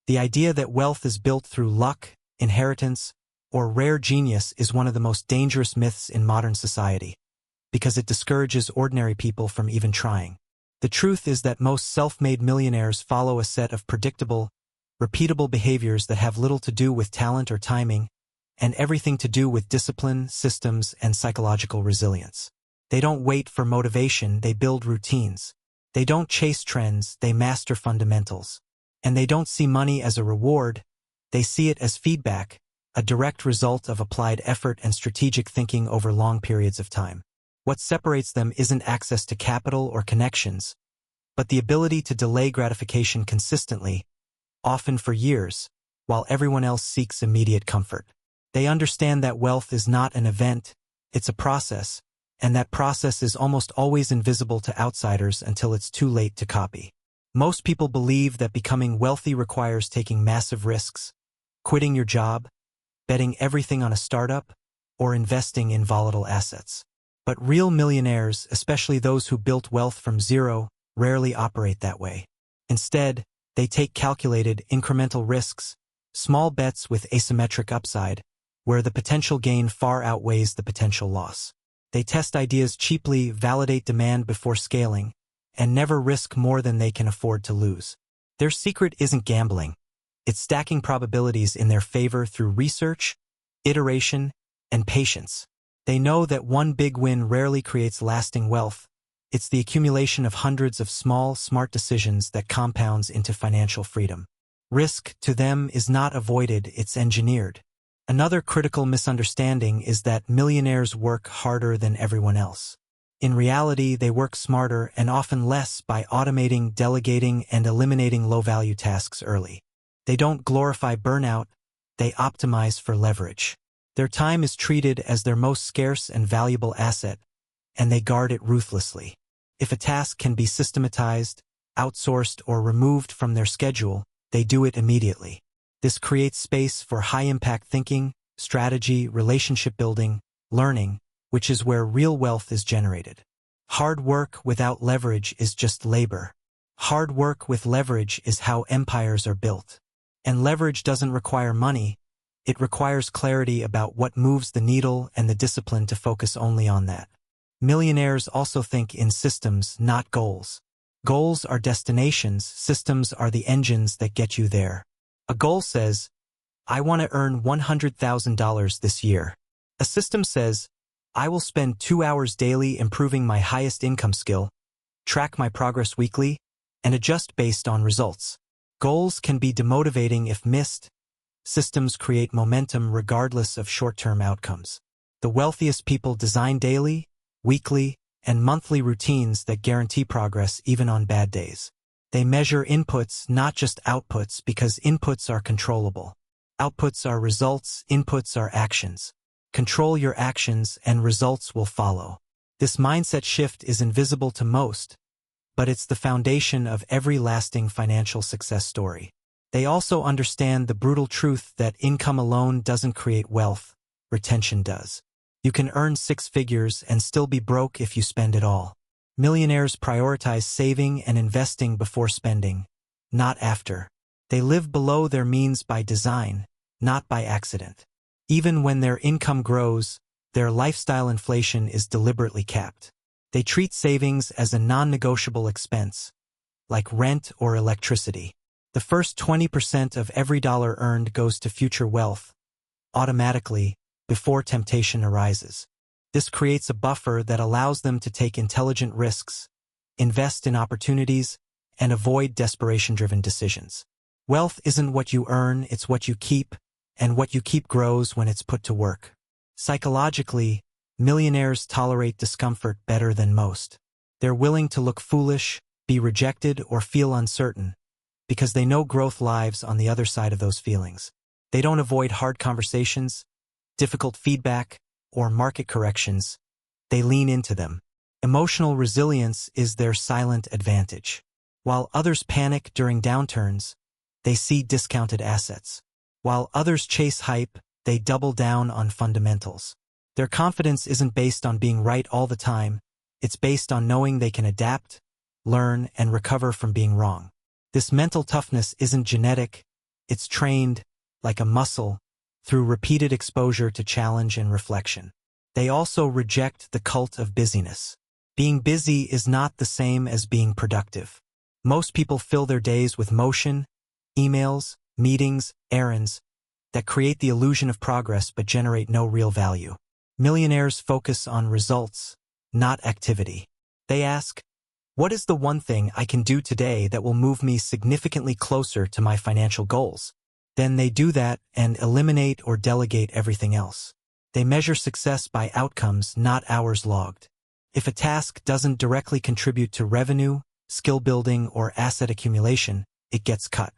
The idea that wealth is built through luck, inheritance, or rare genius is one of the most dangerous myths in modern society, because it discourages ordinary people from even trying. The truth is that most self-made millionaires follow a set of predictable, repeatable behaviors that have little to do with talent or timing, and everything to do with discipline, systems, and psychological resilience. They don't wait for motivation, they build routines. They don't chase trends, they master fundamentals. And they don't see money as a reward, they see it as feedback, a direct result of applied effort and strategic thinking over long periods of time. What separates them isn't access to capital or connections, but the ability to delay gratification consistently, often for years, while everyone else seeks immediate comfort. They understand that wealth is not an event, it's a process, and that process is almost always invisible to outsiders until it's too late to copy. Most people believe that becoming wealthy requires taking massive risks, quitting your job, betting everything on a startup, or investing in volatile assets. But real millionaires, especially those who built wealth from zero, rarely operate that way. Instead, they take calculated, incremental risks, small bets with asymmetric upside, where the potential gain far outweighs the potential loss. They test ideas cheaply, validate demand before scaling, and never risk more than they can afford to lose. Their secret isn't gambling. It's stacking probabilities in their favor through research, iteration, and patience. They know that one big win rarely creates lasting wealth. It's the accumulation of hundreds of small, smart decisions that compounds into financial freedom. Risk, to them, is not avoided, it's engineered. Another critical misunderstanding is that millionaires work harder than everyone else. In reality, they work smarter and often less by automating, delegating, and eliminating low-value tasks early. They don't glorify burnout, they optimize for leverage. Their time is treated as their most scarce and valuable asset, and they guard it ruthlessly. If a task can be systematized, outsourced, or removed from their schedule, they do it immediately. This creates space for high-impact thinking, strategy, relationship building, learning, which is where real wealth is generated. Hard work without leverage is just labor. Hard work with leverage is how empires are built. And leverage doesn't require money, it requires clarity about what moves the needle and the discipline to focus only on that. Millionaires also think in systems, not goals. Goals are destinations, systems are the engines that get you there. A goal says, I want to earn $100,000 this year. A system says, I will spend 2 hours daily improving my highest income skill, track my progress weekly, and adjust based on results. Goals can be demotivating if missed. Systems create momentum regardless of short-term outcomes. The wealthiest people design daily, weekly, and monthly routines that guarantee progress even on bad days. They measure inputs, not just outputs, because inputs are controllable. Outputs are results, inputs are actions. Control your actions and results will follow. This mindset shift is invisible to most, but it's the foundation of every lasting financial success story. They also understand the brutal truth that income alone doesn't create wealth, retention does. You can earn 6 figures and still be broke if you spend it all. Millionaires prioritize saving and investing before spending, not after. They live below their means by design, not by accident. Even when their income grows, their lifestyle inflation is deliberately capped. They treat savings as a non-negotiable expense, like rent or electricity. The first 20% of every dollar earned goes to future wealth, automatically, before temptation arises. This creates a buffer that allows them to take intelligent risks, invest in opportunities, and avoid desperation-driven decisions. Wealth isn't what you earn, it's what you keep, and what you keep grows when it's put to work. Psychologically, millionaires tolerate discomfort better than most. They're willing to look foolish, be rejected, or feel uncertain, because they know growth lives on the other side of those feelings. They don't avoid hard conversations, difficult feedback, or market corrections. They lean into them. Emotional resilience is their silent advantage. While others panic during downturns, they see discounted assets. While others chase hype, they double down on fundamentals. Their confidence isn't based on being right all the time, it's based on knowing they can adapt, learn, and recover from being wrong. This mental toughness isn't genetic, It's trained, like a muscle, through repeated exposure to challenge and reflection. They also reject the cult of busyness. Being busy is not the same as being productive. Most people fill their days with motion, emails, meetings, errands, that create the illusion of progress but generate no real value. Millionaires focus on results, not activity. They ask, what is the one thing I can do today that will move me significantly closer to my financial goals? Then they do that and eliminate or delegate everything else. They measure success by outcomes, not hours logged. If a task doesn't directly contribute to revenue, skill building, or asset accumulation, it gets cut.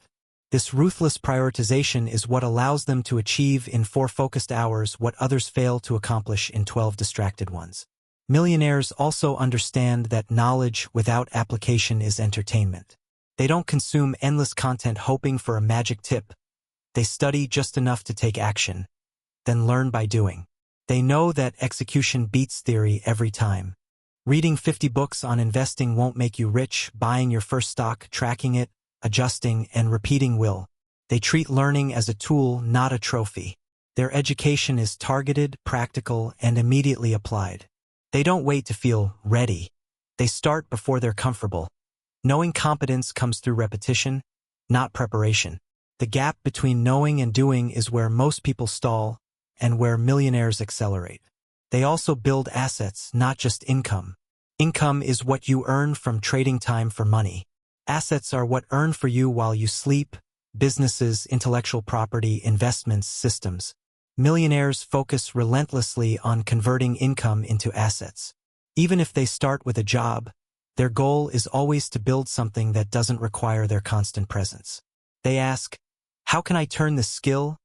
This ruthless prioritization is what allows them to achieve in 4 focused hours what others fail to accomplish in 12 distracted ones. Millionaires also understand that knowledge without application is entertainment. They don't consume endless content hoping for a magic tip. They study just enough to take action, then learn by doing. They know that execution beats theory every time. Reading 50 books on investing won't make you rich. Buying your first stock, tracking it, adjusting, and repeating will. They treat learning as a tool, not a trophy. Their education is targeted, practical, and immediately applied. They don't wait to feel ready. They start before they're comfortable. Knowing competence comes through repetition, not preparation. The gap between knowing and doing is where most people stall and where millionaires accelerate. They also build assets, not just income. Income is what you earn from trading time for money. Assets are what earn for you while you sleep: businesses, intellectual property, investments, systems. Millionaires focus relentlessly on converting income into assets. Even if they start with a job, their goal is always to build something that doesn't require their constant presence. They ask, how can I turn this skill,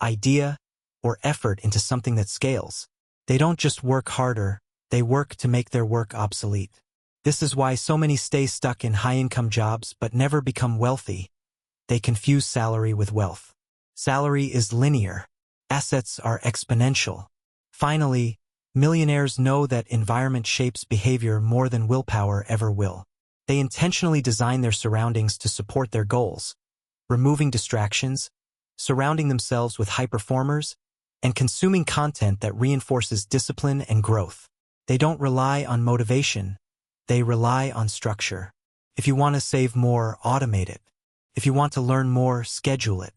idea, or effort into something that scales? They don't just work harder, they work to make their work obsolete. This is why so many stay stuck in high-income jobs but never become wealthy. They confuse salary with wealth. Salary is linear. Assets are exponential. Finally, millionaires know that environment shapes behavior more than willpower ever will. They intentionally design their surroundings to support their goals, removing distractions, surrounding themselves with high performers, and consuming content that reinforces discipline and growth. They don't rely on motivation. They rely on structure. If you want to save more, automate it. If you want to learn more, schedule it.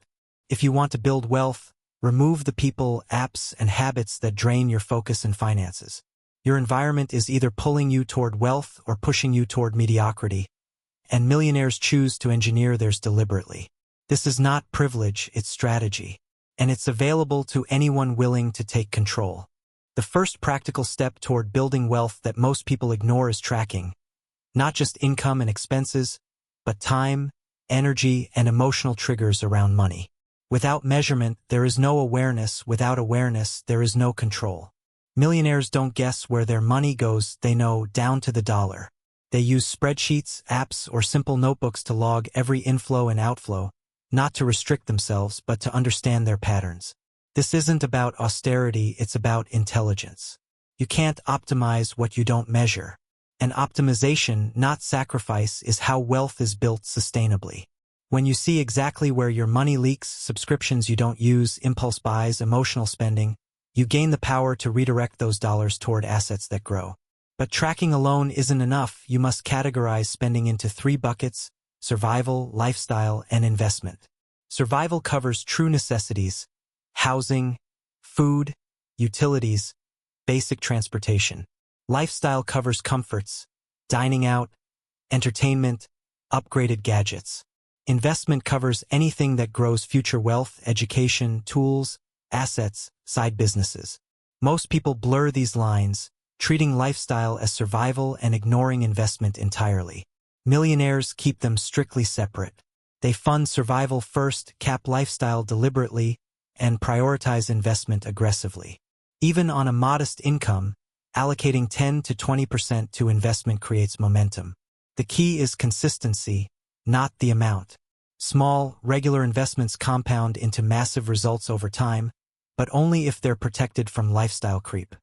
If you want to build wealth, remove the people, apps, and habits that drain your focus and finances. Your environment is either pulling you toward wealth or pushing you toward mediocrity, and millionaires choose to engineer theirs deliberately. This is not privilege, it's strategy, and it's available to anyone willing to take control. The first practical step toward building wealth that most people ignore is tracking, not just income and expenses, but time, energy, and emotional triggers around money. Without measurement, there is no awareness. Without awareness, there is no control. Millionaires don't guess where their money goes, they know down to the dollar. They use spreadsheets, apps, or simple notebooks to log every inflow and outflow, not to restrict themselves, but to understand their patterns. This isn't about austerity, it's about intelligence. You can't optimize what you don't measure. And optimization, not sacrifice, is how wealth is built sustainably. When you see exactly where your money leaks, subscriptions you don't use, impulse buys, emotional spending, you gain the power to redirect those dollars toward assets that grow. But tracking alone isn't enough. You must categorize spending into 3 buckets: survival, lifestyle, and investment. Survival covers true necessities: housing, food, utilities, basic transportation. Lifestyle covers comforts: dining out, entertainment, upgraded gadgets. Investment covers anything that grows future wealth: education, tools, assets, side businesses. Most people blur these lines, treating lifestyle as survival and ignoring investment entirely. Millionaires keep them strictly separate. They fund survival first, cap lifestyle deliberately, and prioritize investment aggressively. Even on a modest income, allocating 10 to 20% to investment creates momentum. The key is consistency, not the amount. Small, regular investments compound into massive results over time, but only if they're protected from lifestyle creep.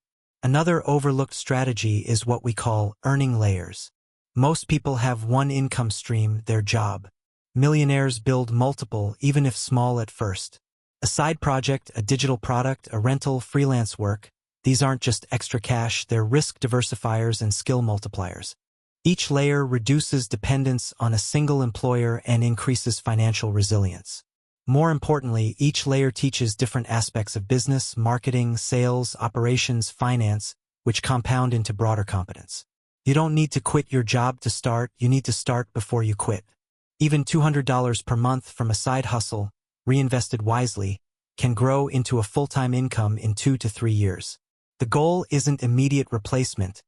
Another overlooked strategy is what we call earning layers. Most people have one income stream, their job. Millionaires build multiple, even if small at first. A side project, a digital product, a rental, freelance work. These aren't just extra cash, they're risk diversifiers and skill multipliers. Each layer reduces dependence on a single employer and increases financial resilience. More importantly, each layer teaches different aspects of business, marketing, sales, operations, finance, which compound into broader competence. You don't need to quit your job to start, you need to start before you quit. Even $200 per month from a side hustle, reinvested wisely, can grow into a full-time income in 2 to 3 years. The goal isn't immediate replacement,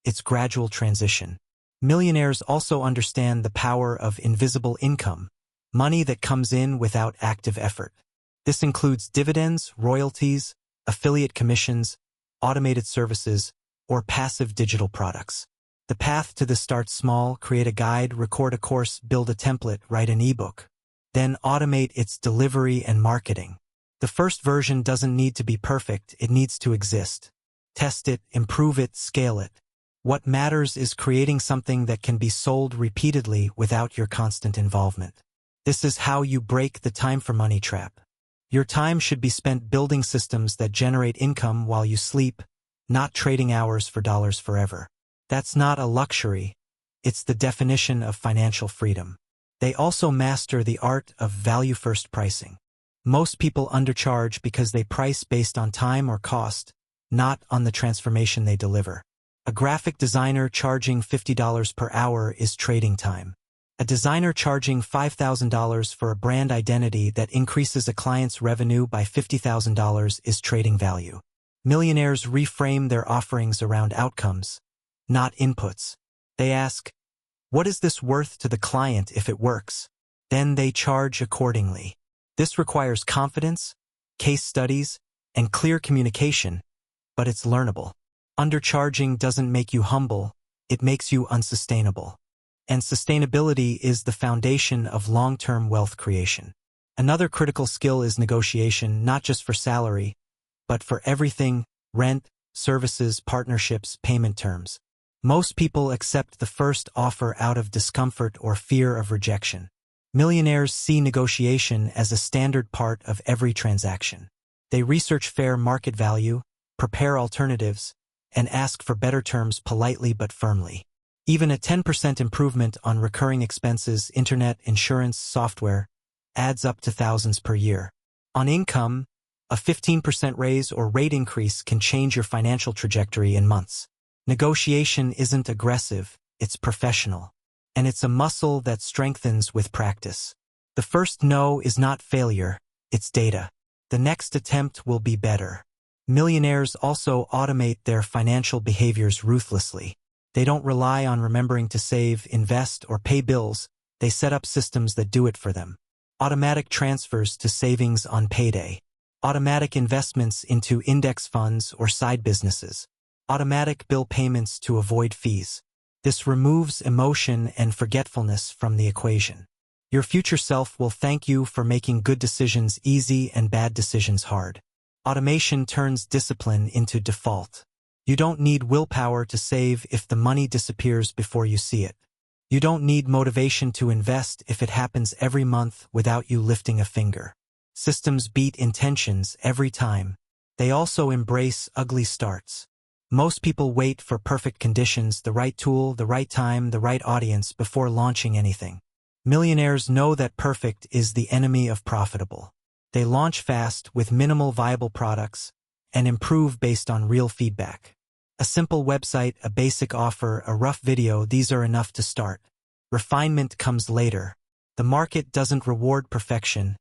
it's gradual transition. Millionaires also understand the power of invisible income, money that comes in without active effort. This includes dividends, royalties, affiliate commissions, automated services, or passive digital products. The path to this starts small: create a guide, record a course, build a template, write an ebook. Then automate its delivery and marketing. The first version doesn't need to be perfect, it needs to exist. Test it, improve it, scale it. What matters is creating something that can be sold repeatedly without your constant involvement. This is how you break the time for money trap. Your time should be spent building systems that generate income while you sleep, not trading hours for dollars forever. That's not a luxury, it's the definition of financial freedom. They also master the art of value-first pricing. Most people undercharge because they price based on time or cost, not on the transformation they deliver. A graphic designer charging $50 per hour is trading time. A designer charging $5,000 for a brand identity that increases a client's revenue by $50,000 is trading value. Millionaires reframe their offerings around outcomes, not inputs. They ask, what is this worth to the client if it works? Then they charge accordingly. This requires confidence, case studies, and clear communication, but it's learnable. Undercharging doesn't make you humble, it makes you unsustainable. And sustainability is the foundation of long-term wealth creation. Another critical skill is negotiation, not just for salary, but for everything: rent, services, partnerships, payment terms. Most people accept the first offer out of discomfort or fear of rejection. Millionaires see negotiation as a standard part of every transaction. They research fair market value, prepare alternatives, and ask for better terms politely but firmly. Even a 10% improvement on recurring expenses, internet, insurance, software, adds up to thousands per year. On income, a 15% raise or rate increase can change your financial trajectory in months. Negotiation isn't aggressive, it's professional. And it's a muscle that strengthens with practice. The first no is not failure, it's data. The next attempt will be better. Millionaires also automate their financial behaviors ruthlessly. They don't rely on remembering to save, invest, or pay bills. They set up systems that do it for them. Automatic transfers to savings on payday. Automatic investments into index funds or side businesses. Automatic bill payments to avoid fees. This removes emotion and forgetfulness from the equation. Your future self will thank you for making good decisions easy and bad decisions hard. Automation turns discipline into default. You don't need willpower to save if the money disappears before you see it. You don't need motivation to invest if it happens every month without you lifting a finger. Systems beat intentions every time. They also embrace ugly starts. Most people wait for perfect conditions, the right tool, the right time, the right audience before launching anything. Millionaires know that perfect is the enemy of profitable. They launch fast with minimal viable products and improve based on real feedback. A simple website, a basic offer, a rough video, these are enough to start. Refinement comes later. The market doesn't reward perfection,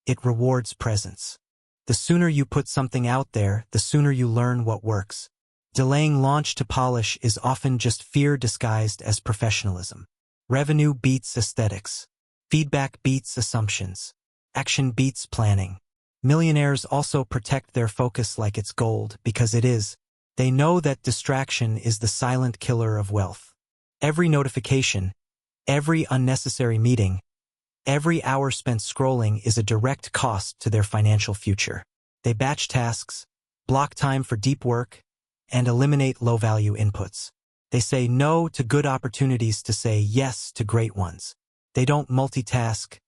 it rewards presence. The sooner you put something out there, the sooner you learn what works. Delaying launch to polish is often just fear disguised as professionalism. Revenue beats aesthetics. Feedback beats assumptions. Action beats planning. Millionaires also protect their focus like it's gold, because it is. They know that distraction is the silent killer of wealth. Every notification, every unnecessary meeting, every hour spent scrolling is a direct cost to their financial future. They batch tasks, block time for deep work, and eliminate low-value inputs. They say no to good opportunities to say yes to great ones. They don't multitask,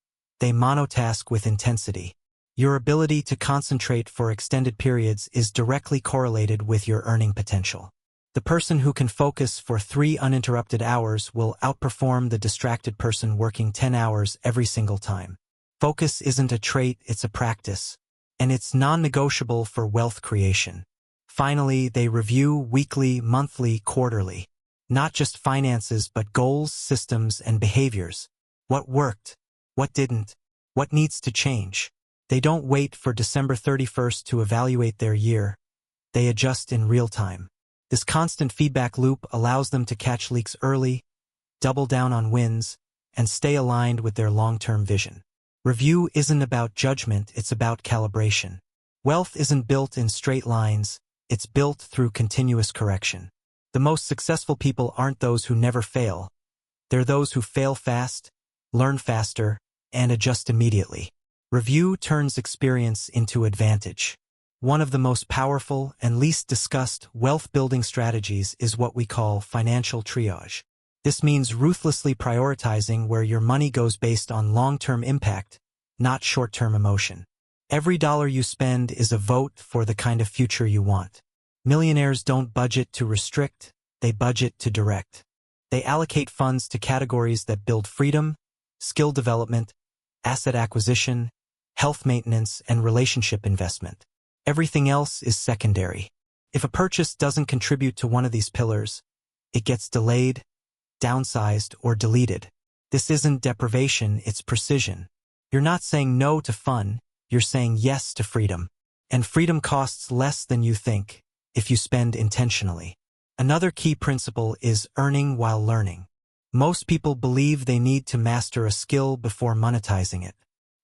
they monotask with intensity. Your ability to concentrate for extended periods is directly correlated with your earning potential. The person who can focus for 3 uninterrupted hours will outperform the distracted person working 10 hours every single time. Focus isn't a trait, it's a practice, and it's non-negotiable for wealth creation. Finally, they review weekly, monthly, quarterly. Not just finances, but goals, systems, and behaviors. What worked? What didn't? What needs to change? They don't wait for December 31st to evaluate their year. They adjust in real time. This constant feedback loop allows them to catch leaks early, double down on wins, and stay aligned with their long-term vision. Review isn't about judgment, it's about calibration. Wealth isn't built in straight lines, it's built through continuous correction. The most successful people aren't those who never fail. They're those who fail fast, learn faster, and adjust immediately. Review turns experience into advantage. One of the most powerful and least discussed wealth-building strategies is what we call financial triage. This means ruthlessly prioritizing where your money goes based on long-term impact, not short-term emotion. Every dollar you spend is a vote for the kind of future you want. Millionaires don't budget to restrict, they budget to direct. They allocate funds to categories that build freedom, skill development, asset acquisition, health maintenance, and relationship investment. Everything else is secondary. If a purchase doesn't contribute to one of these pillars, it gets delayed, downsized, or deleted. This isn't deprivation, it's precision. You're not saying no to fun, you're saying yes to freedom. And freedom costs less than you think, if you spend intentionally. Another key principle is earning while learning. Most people believe they need to master a skill before monetizing it.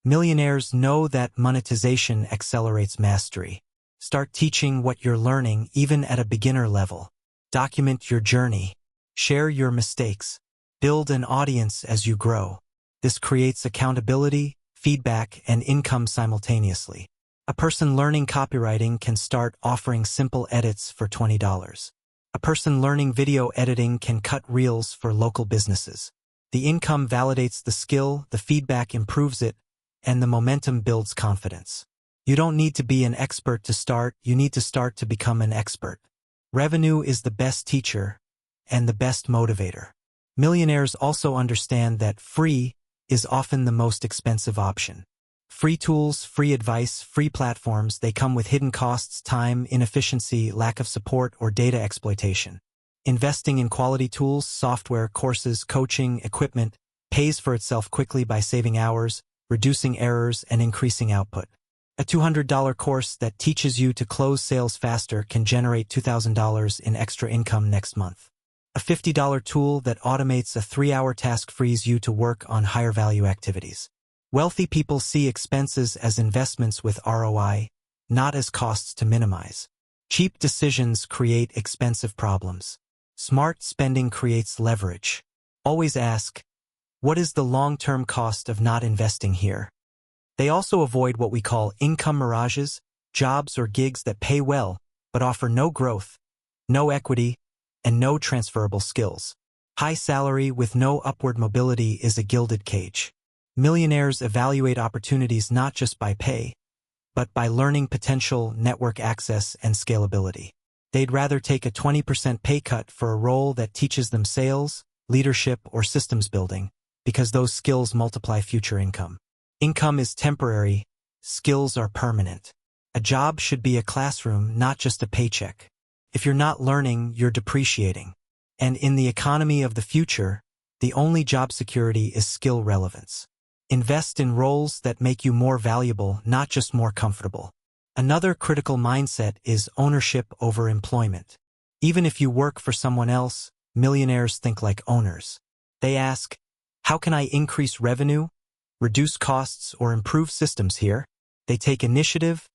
Millionaires know that monetization accelerates mastery. Start teaching what you're learning even at a beginner level. Document your journey. Share your mistakes. Build an audience as you grow. This creates accountability, feedback, and income simultaneously. A person learning copywriting can start offering simple edits for $20. A person learning video editing can cut reels for local businesses. The income validates the skill, the feedback improves it, and the momentum builds confidence. You don't need to be an expert to start, you need to start to become an expert. Revenue is the best teacher and the best motivator. Millionaires also understand that free is often the most expensive option. Free tools, free advice, free platforms, they come with hidden costs, time, inefficiency, lack of support, or data exploitation. Investing in quality tools, software, courses, coaching, equipment pays for itself quickly by saving hours, reducing errors, and increasing output. A $200 course that teaches you to close sales faster can generate $2,000 in extra income next month. A $50 tool that automates a 3-hour task frees you to work on higher value activities. Wealthy people see expenses as investments with ROI, not as costs to minimize. Cheap decisions create expensive problems. Smart spending creates leverage. Always ask, what is the long-term cost of not investing here? They also avoid what we call income mirages, jobs or gigs that pay well, but offer no growth, no equity, and no transferable skills. High salary with no upward mobility is a gilded cage. Millionaires evaluate opportunities not just by pay, but by learning potential, network access, and scalability. They'd rather take a 20% pay cut for a role that teaches them sales, leadership, or systems building, because those skills multiply future income. Income is temporary, skills are permanent. A job should be a classroom, not just a paycheck. If you're not learning, you're depreciating. And in the economy of the future, the only job security is skill relevance. Invest in roles that make you more valuable, not just more comfortable. Another critical mindset is ownership over employment. Even if you work for someone else, millionaires think like owners. They ask, how can I increase revenue, reduce costs, or improve systems here? They take initiative,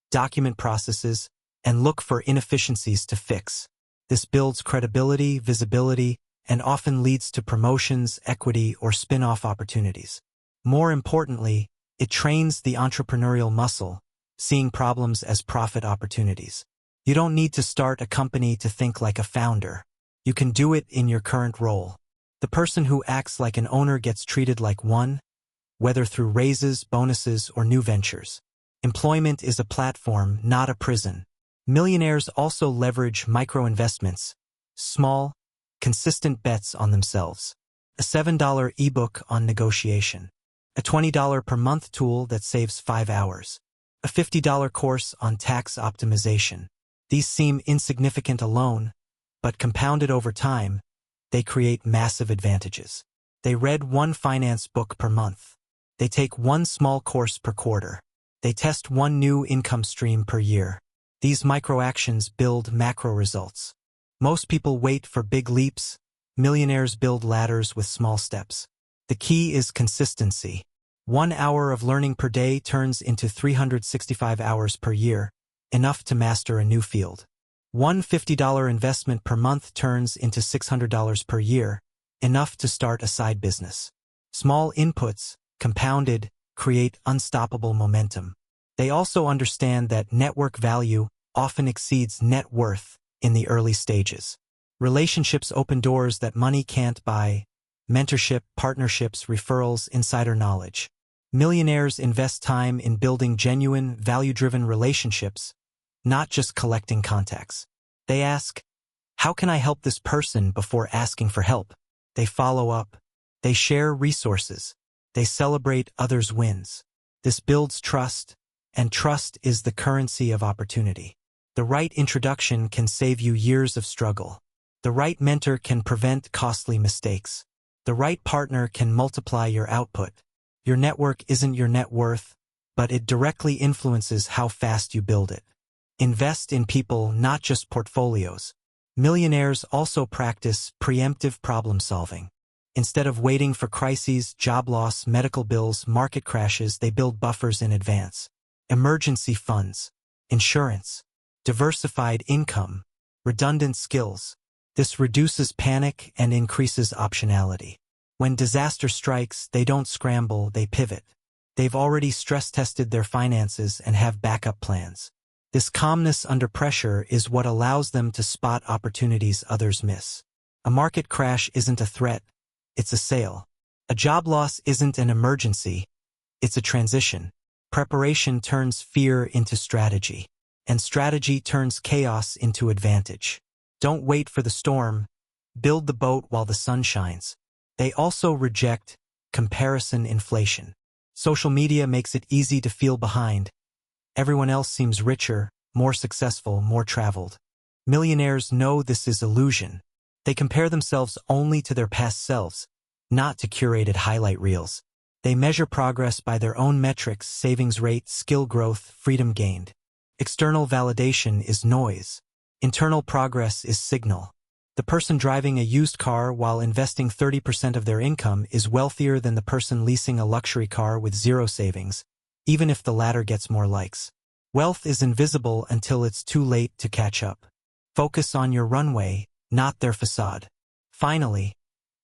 document processes, and look for inefficiencies to fix. This builds credibility, visibility, and often leads to promotions, equity, or spin-off opportunities. More importantly, it trains the entrepreneurial muscle, seeing problems as profit opportunities. You don't need to start a company to think like a founder. You can do it in your current role. The person who acts like an owner gets treated like one, whether through raises, bonuses, or new ventures. Employment is a platform, not a prison. Millionaires also leverage micro-investments, small, consistent bets on themselves. A $7 ebook on negotiation. A $20 per month tool that saves 5 hours. A $50 course on tax optimization. These seem insignificant alone, but compounded over time, they create massive advantages. They read one finance book per month. They take one small course per quarter. They test one new income stream per year. These micro-actions build macro results. Most people wait for big leaps. Millionaires build ladders with small steps. The key is consistency. 1 hour of learning per day turns into 365 hours per year, enough to master a new field. One $50 investment per month turns into $600 per year, enough to start a side business. Small inputs, compounded, create unstoppable momentum. They also understand that network value often exceeds net worth in the early stages. Relationships open doors that money can't buy. Mentorship, partnerships, referrals, insider knowledge. Millionaires invest time in building genuine, value-driven relationships, not just collecting contacts. They ask, "How can I help this person?" before asking for help. They follow up. They share resources. They celebrate others' wins. This builds trust, and trust is the currency of opportunity. The right introduction can save you years of struggle. The right mentor can prevent costly mistakes. The right partner can multiply your output. Your network isn't your net worth, but it directly influences how fast you build it. Invest in people, not just portfolios. Millionaires also practice preemptive problem solving. Instead of waiting for crises, job loss, medical bills, market crashes, they build buffers in advance. Emergency funds, insurance, diversified income, redundant skills. This reduces panic and increases optionality. When disaster strikes, they don't scramble, they pivot. They've already stress-tested their finances and have backup plans. This calmness under pressure is what allows them to spot opportunities others miss. A market crash isn't a threat, it's a sale. A job loss isn't an emergency, it's a transition. Preparation turns fear into strategy, and strategy turns chaos into advantage. Don't wait for the storm, build the boat while the sun shines. They also reject comparison inflation. Social media makes it easy to feel behind. Everyone else seems richer, more successful, more traveled. Millionaires know this is illusion. They compare themselves only to their past selves, not to curated highlight reels. They measure progress by their own metrics: savings rate, skill growth, freedom gained. External validation is noise. Internal progress is signal. The person driving a used car while investing 30% of their income is wealthier than the person leasing a luxury car with zero savings, even if the latter gets more likes. Wealth is invisible until it's too late to catch up. Focus on your runway, not their facade. Finally,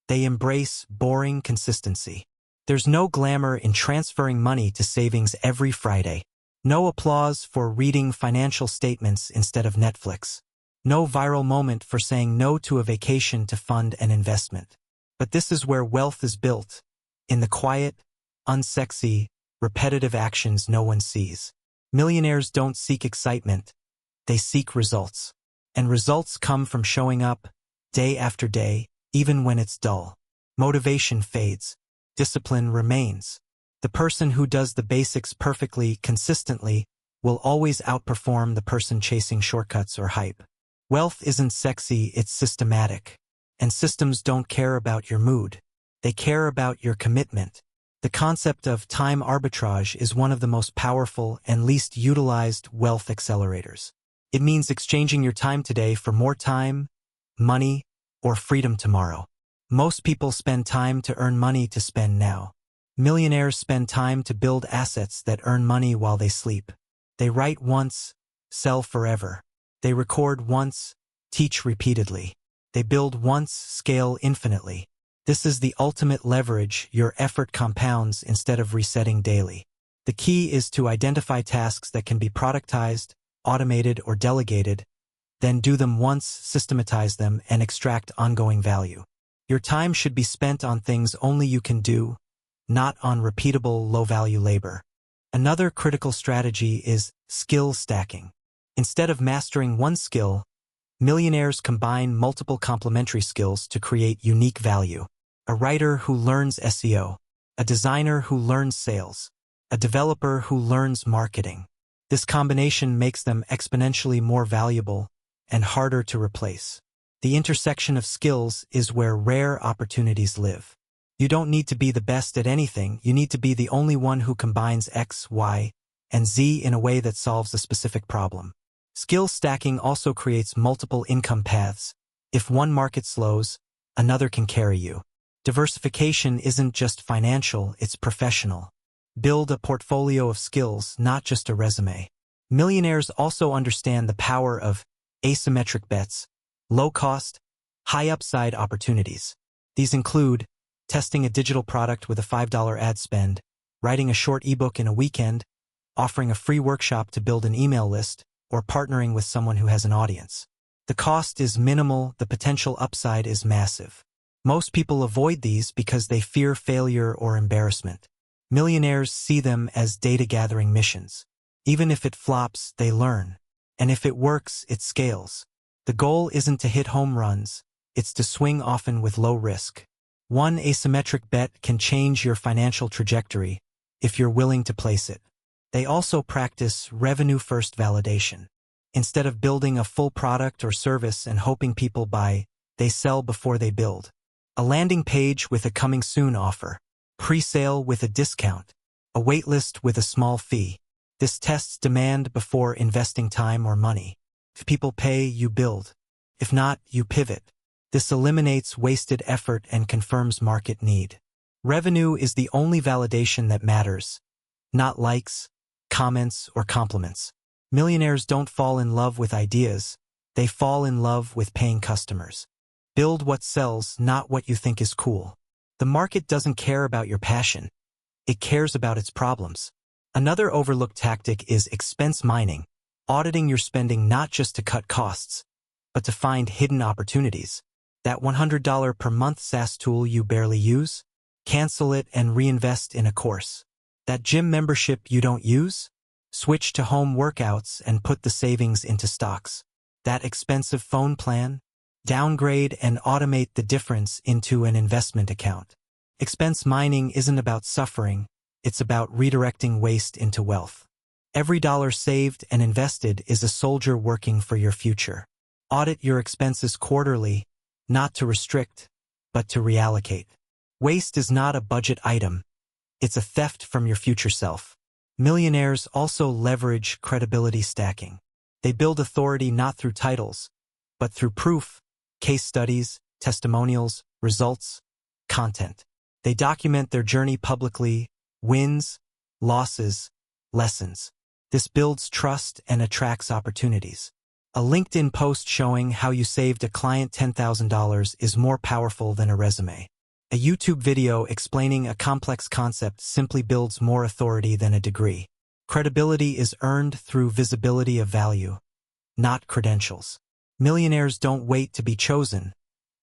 they embrace boring consistency. There's no glamour in transferring money to savings every Friday. No applause for reading financial statements instead of Netflix. No viral moment for saying no to a vacation to fund an investment. But this is where wealth is built, in the quiet, unsexy, repetitive actions no one sees. Millionaires don't seek excitement, they seek results. And results come from showing up, day after day, even when it's dull. Motivation fades, discipline remains. The person who does the basics perfectly, consistently, will always outperform the person chasing shortcuts or hype. Wealth isn't sexy, it's systematic. And systems don't care about your mood. They care about your commitment. The concept of time arbitrage is one of the most powerful and least utilized wealth accelerators. It means exchanging your time today for more time, money, or freedom tomorrow. Most people spend time to earn money to spend now. Millionaires spend time to build assets that earn money while they sleep. They write once, sell forever. They record once, teach repeatedly. They build once, scale infinitely. This is the ultimate leverage. Your effort compounds instead of resetting daily. The key is to identify tasks that can be productized, automated, or delegated, then do them once, systematize them, and extract ongoing value. Your time should be spent on things only you can do, not on repeatable, low-value labor. Another critical strategy is skill stacking. Instead of mastering one skill, millionaires combine multiple complementary skills to create unique value. A writer who learns SEO, a designer who learns sales, a developer who learns marketing. This combination makes them exponentially more valuable and harder to replace. The intersection of skills is where rare opportunities live. You don't need to be the best at anything, you need to be the only one who combines X, Y, and Z in a way that solves a specific problem. Skill stacking also creates multiple income paths. If one market slows, another can carry you. Diversification isn't just financial, it's professional. Build a portfolio of skills, not just a resume. Millionaires also understand the power of asymmetric bets, low-cost, high-upside opportunities. These include testing a digital product with a $5 ad spend, writing a short ebook in a weekend, offering a free workshop to build an email list, or partnering with someone who has an audience. The cost is minimal, the potential upside is massive. Most people avoid these because they fear failure or embarrassment. Millionaires see them as data-gathering missions. Even if it flops, they learn. And if it works, it scales. The goal isn't to hit home runs, it's to swing often with low risk. One asymmetric bet can change your financial trajectory if you're willing to place it. They also practice revenue-first validation. Instead of building a full product or service and hoping people buy, they sell before they build. A landing page with a coming soon offer, pre-sale with a discount, a waitlist with a small fee. This tests demand before investing time or money. If people pay, you build. If not, you pivot. This eliminates wasted effort and confirms market need. Revenue is the only validation that matters, not likes, comments, or compliments. Millionaires don't fall in love with ideas, they fall in love with paying customers. Build what sells, not what you think is cool. The market doesn't care about your passion, it cares about its problems. Another overlooked tactic is expense mining, auditing your spending not just to cut costs, but to find hidden opportunities. That $100 per month SaaS tool you barely use? Cancel it and reinvest in a course. That gym membership you don't use? Switch to home workouts and put the savings into stocks. That expensive phone plan? Downgrade and automate the difference into an investment account. Expense mining isn't about suffering, it's about redirecting waste into wealth. Every dollar saved and invested is a soldier working for your future. Audit your expenses quarterly, not to restrict, but to reallocate. Waste is not a budget item. It's a theft from your future self. Millionaires also leverage credibility stacking. They build authority not through titles, but through proof, case studies, testimonials, results, content. They document their journey publicly, wins, losses, lessons. This builds trust and attracts opportunities. A LinkedIn post showing how you saved a client $10,000 is more powerful than a resume. A YouTube video explaining a complex concept simply builds more authority than a degree. Credibility is earned through visibility of value, not credentials. Millionaires don't wait to be chosen.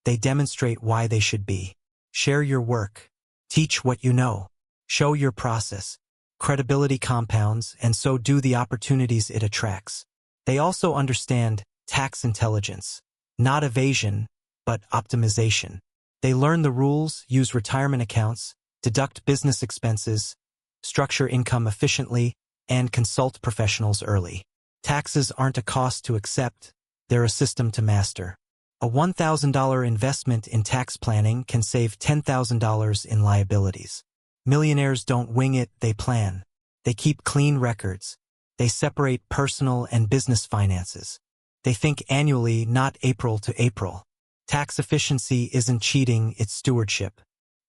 They demonstrate why they should be. Share your work. Teach what you know. Show your process. Credibility compounds, and so do the opportunities it attracts. They also understand tax intelligence, not evasion, but optimization. They learn the rules, use retirement accounts, deduct business expenses, structure income efficiently, and consult professionals early. Taxes aren't a cost to accept, they're a system to master. A $1,000 investment in tax planning can save $10,000 in liabilities. Millionaires don't wing it, they plan. They keep clean records. They separate personal and business finances. They think annually, not April to April. Tax efficiency isn't cheating, it's stewardship.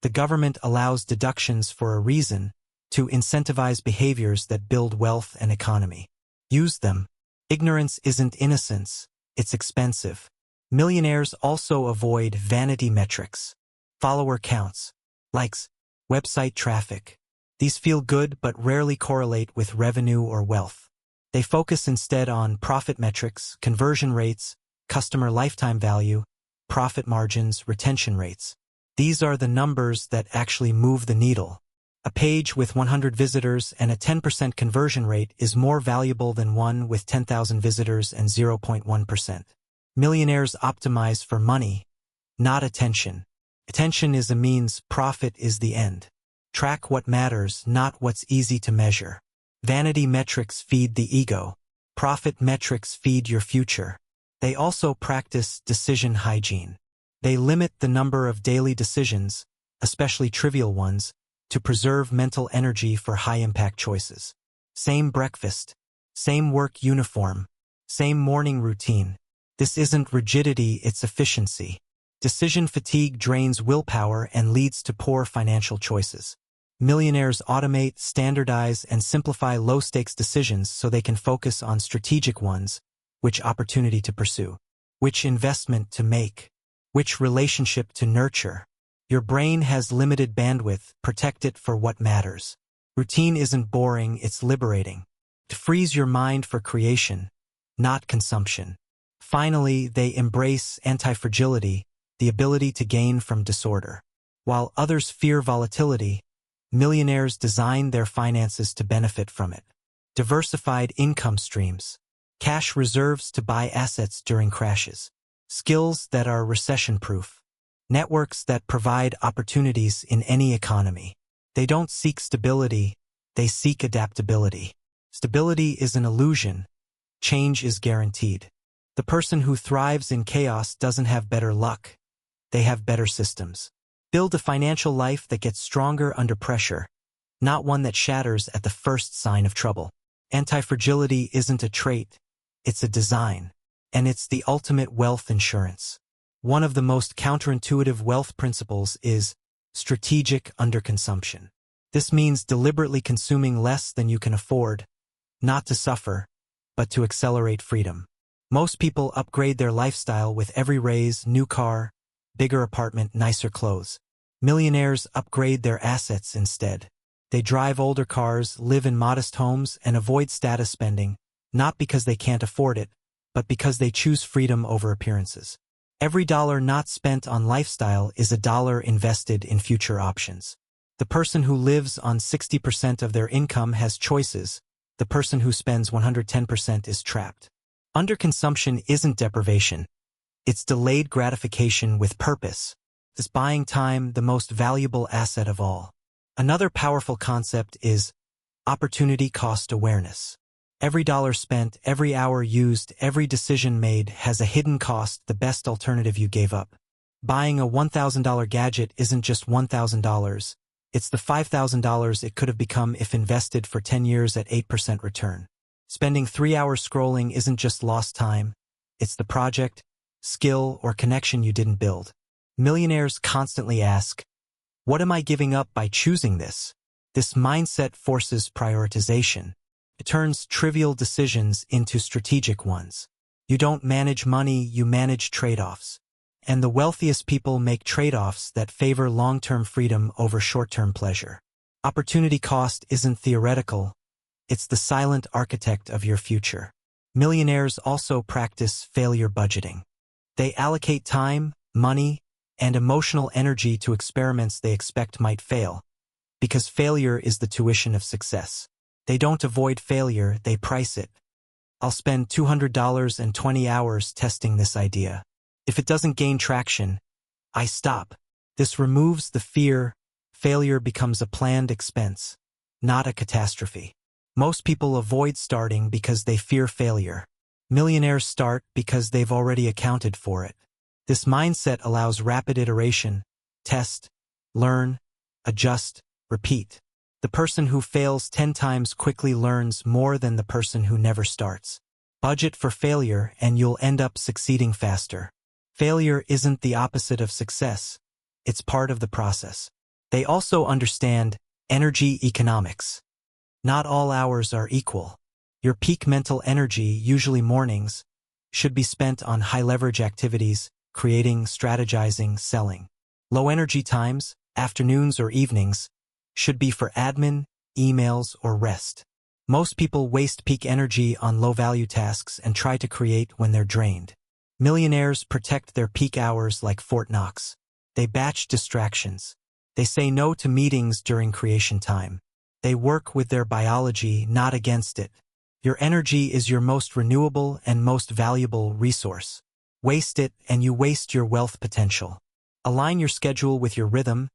The government allows deductions for a reason, to incentivize behaviors that build wealth and economy. Use them. Ignorance isn't innocence, it's expensive. Millionaires also avoid vanity metrics. Follower counts, likes, website traffic. These feel good but rarely correlate with revenue or wealth. They focus instead on profit metrics, conversion rates, customer lifetime value, profit margins, retention rates. These are the numbers that actually move the needle. A page with 100 visitors and a 10% conversion rate is more valuable than one with 10,000 visitors and 0.1%. Millionaires optimize for money, not attention. Attention is a means, profit is the end. Track what matters, not what's easy to measure. Vanity metrics feed the ego. Profit metrics feed your future. They also practice decision hygiene. They limit the number of daily decisions, especially trivial ones, to preserve mental energy for high-impact choices. Same breakfast, same work uniform, same morning routine. This isn't rigidity, it's efficiency. Decision fatigue drains willpower and leads to poor financial choices. Millionaires automate, standardize, and simplify low-stakes decisions so they can focus on strategic ones, which opportunity to pursue, which investment to make, which relationship to nurture. Your brain has limited bandwidth, protect it for what matters. Routine isn't boring, it's liberating. It frees your mind for creation, not consumption. Finally, they embrace anti-fragility, the ability to gain from disorder. While others fear volatility, millionaires design their finances to benefit from it. Diversified income streams. Cash reserves to buy assets during crashes. Skills that are recession-proof. Networks that provide opportunities in any economy. They don't seek stability, they seek adaptability. Stability is an illusion. Change is guaranteed. The person who thrives in chaos doesn't have better luck. They have better systems. Build a financial life that gets stronger under pressure, not one that shatters at the first sign of trouble. Anti-fragility isn't a trait, it's a design. And it's the ultimate wealth insurance. One of the most counterintuitive wealth principles is strategic underconsumption. This means deliberately consuming less than you can afford, not to suffer, but to accelerate freedom. Most people upgrade their lifestyle with every raise, new car, bigger apartment, nicer clothes. Millionaires upgrade their assets instead. They drive older cars, live in modest homes, and avoid status spending, not because they can't afford it, but because they choose freedom over appearances. Every dollar not spent on lifestyle is a dollar invested in future options. The person who lives on 60% of their income has choices. The person who spends 110% is trapped. Underconsumption isn't deprivation. It's delayed gratification with purpose. This buying time, the most valuable asset of all. Another powerful concept is opportunity cost awareness. Every dollar spent, every hour used, every decision made has a hidden cost, the best alternative you gave up. Buying a $1,000 gadget isn't just $1,000. It's the $5,000 it could have become if invested for 10 years at 8% return. Spending 3 hours scrolling isn't just lost time. It's the project, skill, or connection you didn't build. Millionaires constantly ask, what am I giving up by choosing this? This mindset forces prioritization. It turns trivial decisions into strategic ones. You don't manage money, you manage trade-offs. And the wealthiest people make trade-offs that favor long-term freedom over short-term pleasure. Opportunity cost isn't theoretical. It's the silent architect of your future. Millionaires also practice failure budgeting. They allocate time, money, and emotional energy to experiments they expect might fail, because failure is the tuition of success. They don't avoid failure, they price it. I'll spend $200 and 20 hours testing this idea. If it doesn't gain traction, I stop. This removes the fear. Failure becomes a planned expense, not a catastrophe. Most people avoid starting because they fear failure. Millionaires start because they've already accounted for it. This mindset allows rapid iteration, test, learn, adjust, repeat. The person who fails 10 times quickly learns more than the person who never starts. Budget for failure and you'll end up succeeding faster. Failure isn't the opposite of success. It's part of the process. They also understand energy economics. Not all hours are equal. Your peak mental energy, usually mornings, should be spent on high-leverage activities, creating, strategizing, selling. Low-energy times, afternoons or evenings, should be for admin, emails, or rest. Most people waste peak energy on low-value tasks and try to create when they're drained. Millionaires protect their peak hours like Fort Knox. They batch distractions. They say no to meetings during creation time. They work with their biology, not against it. Your energy is your most renewable and most valuable resource. Waste it and you waste your wealth potential. Align your schedule with your rhythm,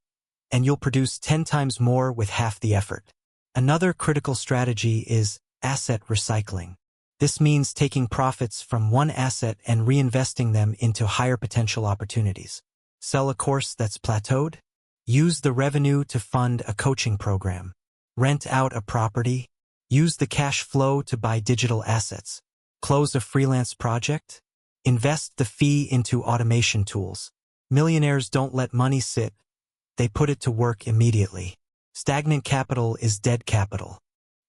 and you'll produce 10 times more with half the effort. Another critical strategy is asset recycling. This means taking profits from one asset and reinvesting them into higher potential opportunities. Sell a course that's plateaued? Use the revenue to fund a coaching program. Rent out a property? Use the cash flow to buy digital assets. Close a freelance project? Invest the fee into automation tools. Millionaires don't let money sit. They put it to work immediately. Stagnant capital is dead capital.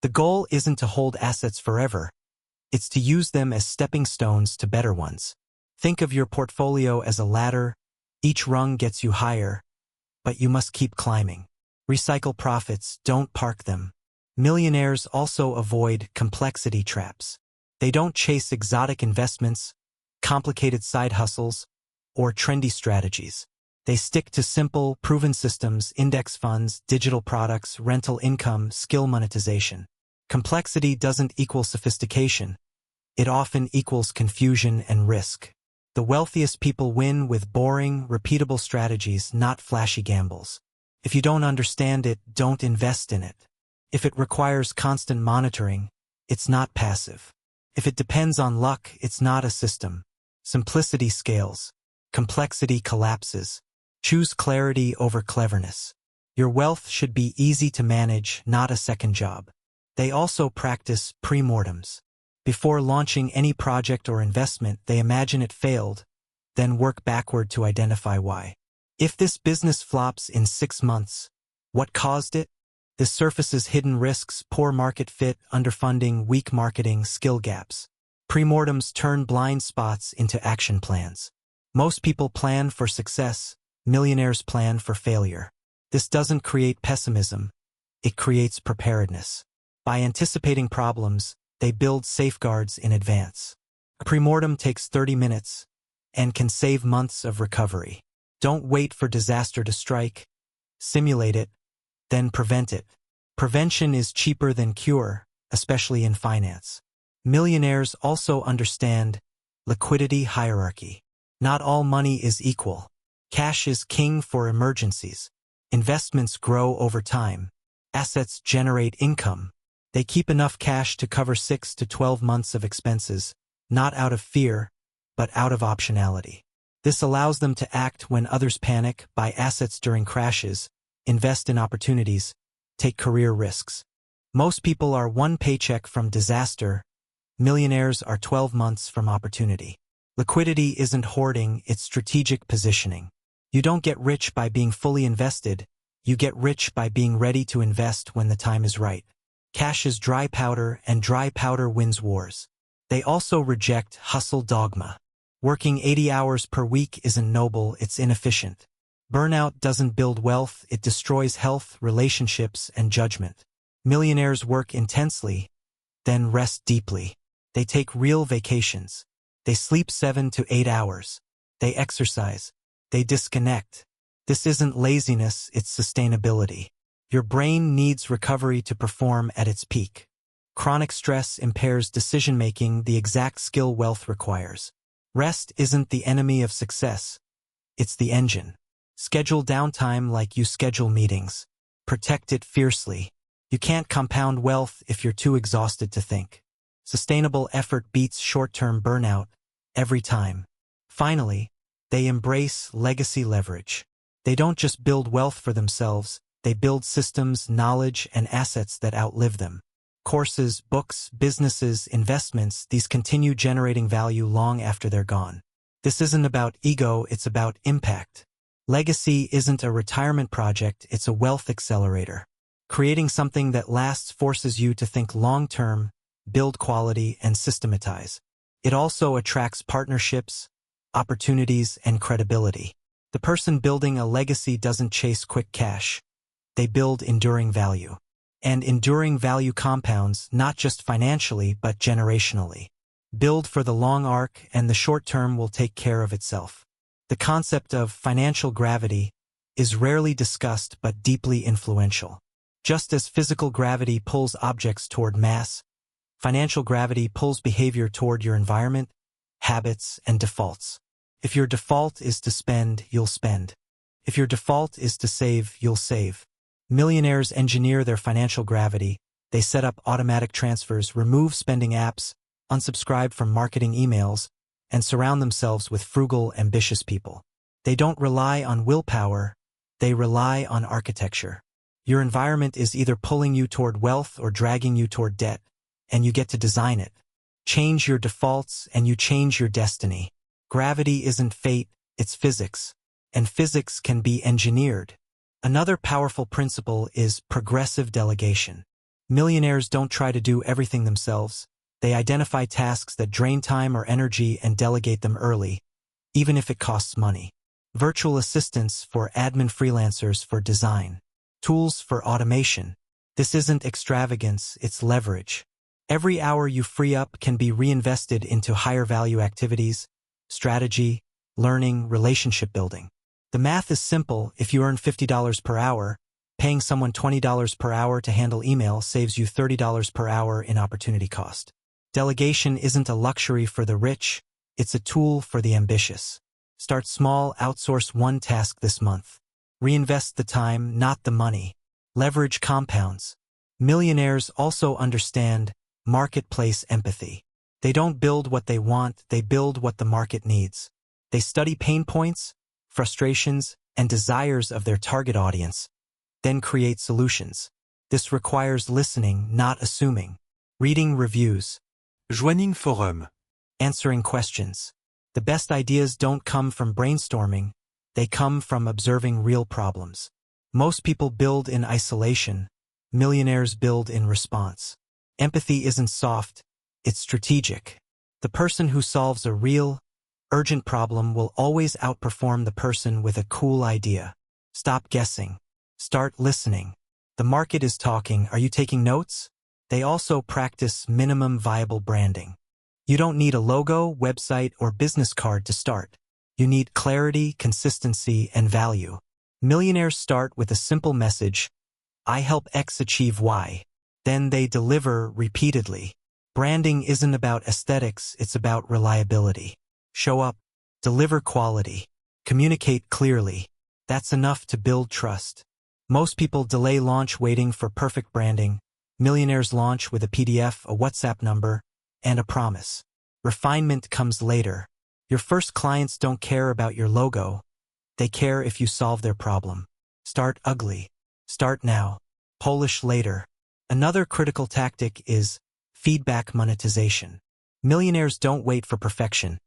The goal isn't to hold assets forever. It's to use them as stepping stones to better ones. Think of your portfolio as a ladder. Each rung gets you higher, but you must keep climbing. Recycle profits, don't park them. Millionaires also avoid complexity traps. They don't chase exotic investments, complicated side hustles, or trendy strategies. They stick to simple, proven systems, index funds, digital products, rental income, skill monetization. Complexity doesn't equal sophistication. It often equals confusion and risk. The wealthiest people win with boring, repeatable strategies, not flashy gambles. If you don't understand it, don't invest in it. If it requires constant monitoring, it's not passive. If it depends on luck, it's not a system. Simplicity scales. Complexity collapses. Choose clarity over cleverness. Your wealth should be easy to manage, not a second job. They also practice pre-mortems. Before launching any project or investment, they imagine it failed, then work backward to identify why. If this business flops in 6 months, what caused it? This surfaces hidden risks, poor market fit, underfunding, weak marketing, skill gaps. Pre-mortems turn blind spots into action plans. Most people plan for success. Millionaires plan for failure. This doesn't create pessimism. It creates preparedness. By anticipating problems, they build safeguards in advance. A pre-mortem takes 30 minutes and can save months of recovery. Don't wait for disaster to strike. Simulate it, then prevent it. Prevention is cheaper than cure, especially in finance. Millionaires also understand liquidity hierarchy. Not all money is equal. Cash is king for emergencies. Investments grow over time. Assets generate income. They keep enough cash to cover 6 to 12 months of expenses, not out of fear, but out of optionality. This allows them to act when others panic, buy assets during crashes, invest in opportunities, take career risks. Most people are one paycheck from disaster. Millionaires are 12 months from opportunity. Liquidity isn't hoarding, it's strategic positioning. You don't get rich by being fully invested. You get rich by being ready to invest when the time is right. Cash is dry powder, and dry powder wins wars. They also reject hustle dogma. Working 80 hours per week isn't noble, it's inefficient. Burnout doesn't build wealth, it destroys health, relationships, and judgment. Millionaires work intensely, then rest deeply. They take real vacations. They sleep 7 to 8 hours. They exercise. They disconnect. This isn't laziness, it's sustainability. Your brain needs recovery to perform at its peak. Chronic stress impairs decision-making, the exact skill wealth requires. Rest isn't the enemy of success. It's the engine. Schedule downtime like you schedule meetings. Protect it fiercely. You can't compound wealth if you're too exhausted to think. Sustainable effort beats short-term burnout every time. Finally, they embrace legacy leverage. They don't just build wealth for themselves, they build systems, knowledge, and assets that outlive them. Courses, books, businesses, investments, these continue generating value long after they're gone. This isn't about ego, it's about impact. Legacy isn't a retirement project, it's a wealth accelerator. Creating something that lasts forces you to think long-term, build quality, and systematize. It also attracts partnerships, opportunities, and credibility. The person building a legacy doesn't chase quick cash. They build enduring value. And enduring value compounds not just financially but generationally. Build for the long arc and the short term will take care of itself. The concept of financial gravity is rarely discussed but deeply influential. Just as physical gravity pulls objects toward mass, financial gravity pulls behavior toward your environment, habits, and defaults. If your default is to spend, you'll spend. If your default is to save, you'll save. Millionaires engineer their financial gravity. They set up automatic transfers, remove spending apps, unsubscribe from marketing emails, and surround themselves with frugal, ambitious people. They don't rely on willpower, they rely on architecture. Your environment is either pulling you toward wealth or dragging you toward debt, and you get to design it. Change your defaults and you change your destiny. Gravity isn't fate, it's physics, and physics can be engineered. Another powerful principle is progressive delegation. Millionaires don't try to do everything themselves. They identify tasks that drain time or energy and delegate them early, even if it costs money. Virtual assistants for admin, freelancers for design, tools for automation. This isn't extravagance, it's leverage. Every hour you free up can be reinvested into higher value activities, strategy, learning, relationship building. The math is simple. If you earn $50 per hour, paying someone $20 per hour to handle email saves you $30 per hour in opportunity cost. Delegation isn't a luxury for the rich, it's a tool for the ambitious. Start small, outsource one task this month. Reinvest the time, not the money. Leverage compounds. Millionaires also understand marketplace empathy. They don't build what they want, they build what the market needs. They study pain points, frustrations, and desires of their target audience, then create solutions. This requires listening, not assuming. Reading reviews. Joining forum. Answering questions. The best ideas don't come from brainstorming, they come from observing real problems. Most people build in isolation, millionaires build in response. Empathy isn't soft, it's strategic. The person who solves a real, urgent problem will always outperform the person with a cool idea. Stop guessing. Start listening. The market is talking. Are you taking notes? They also practice minimum viable branding. You don't need a logo, website, or business card to start. You need clarity, consistency, and value. Millionaires start with a simple message: I help X achieve Y. Then they deliver repeatedly. Branding isn't about aesthetics, it's about reliability. Show up, deliver quality, communicate clearly. That's enough to build trust. Most people delay launch waiting for perfect branding. Millionaires launch with a PDF, a WhatsApp number, and a promise. Refinement comes later. Your first clients don't care about your logo. They care if you solve their problem. Start ugly. Start now. Polish later. Another critical tactic is feedback monetization. Millionaires don't wait for perfection.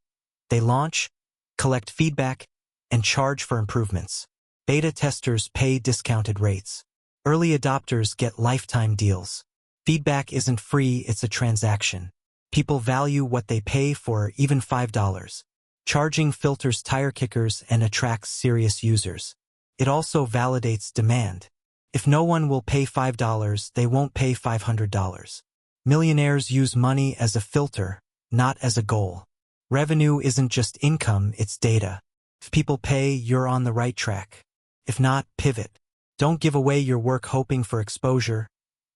They launch, collect feedback, and charge for improvements. Beta testers pay discounted rates. Early adopters get lifetime deals. Feedback isn't free, it's a transaction. People value what they pay for, even $5. Charging filters tire kickers and attracts serious users. It also validates demand. If no one will pay $5, they won't pay $500. Millionaires use money as a filter, not as a goal. Revenue isn't just income, it's data. If people pay, you're on the right track. If not, pivot. Don't give away your work hoping for exposure.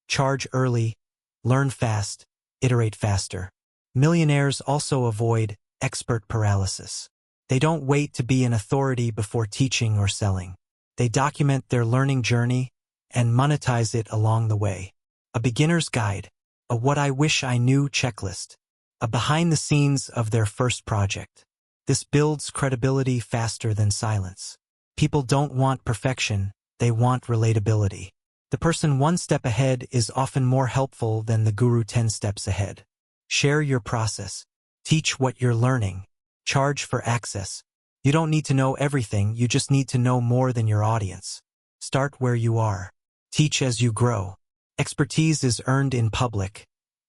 Charge early, learn fast, iterate faster. Millionaires also avoid expert paralysis. They don't wait to be an authority before teaching or selling. They document their learning journey and monetize it along the way. A beginner's guide, a what I wish I knew checklist, a behind the scenes of their first project. This builds credibility faster than silence. People don't want perfection, they want relatability. The person one step ahead is often more helpful than the guru 10 steps ahead. Share your process. Teach what you're learning. Charge for access. You don't need to know everything, you just need to know more than your audience. Start where you are. Teach as you grow. Expertise is earned in public,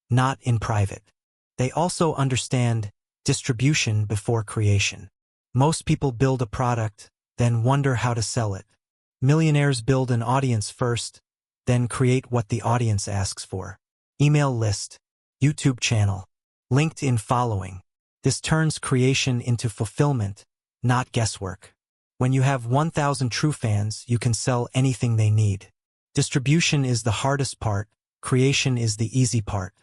not in private. They also understand distribution before creation. Most people build a product, then wonder how to sell it. Millionaires build an audience first, then create what the audience asks for. Email list, YouTube channel, LinkedIn following. This turns creation into fulfillment, not guesswork. When you have 1,000 true fans, you can sell anything they need. Distribution is the hardest part, creation is the easy part.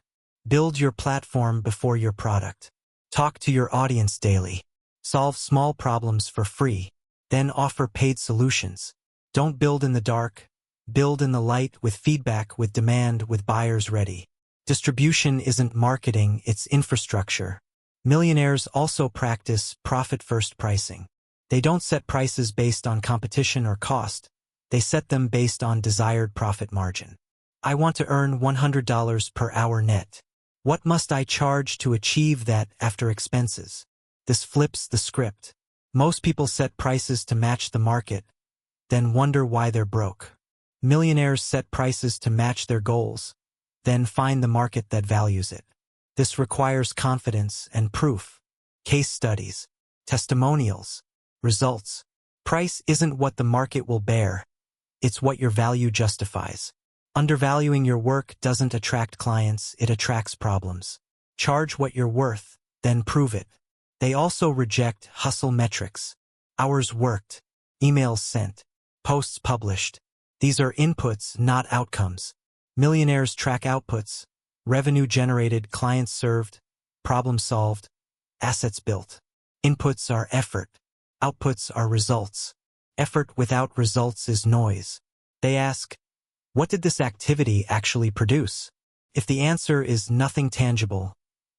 Build your platform before your product. Talk to your audience daily. Solve small problems for free. Then offer paid solutions. Don't build in the dark. Build in the light, with feedback, with demand, with buyers ready. Distribution isn't marketing, it's infrastructure. Millionaires also practice profit-first pricing. They don't set prices based on competition or cost. They set them based on desired profit margin. I want to earn $100 per hour net. What must I charge to achieve that after expenses? This flips the script. Most people set prices to match the market, then wonder why they're broke. Millionaires set prices to match their goals, then find the market that values it. This requires confidence and proof. Case studies, testimonials, results. Price isn't what the market will bear. It's what your value justifies. Undervaluing your work doesn't attract clients, it attracts problems. Charge what you're worth, then prove it. They also reject hustle metrics. Hours worked, emails sent, posts published. These are inputs, not outcomes. Millionaires track outputs: revenue generated, clients served, problem solved, assets built. Inputs are effort. Outputs are results. Effort without results is noise. They ask, what did this activity actually produce? If the answer is nothing tangible,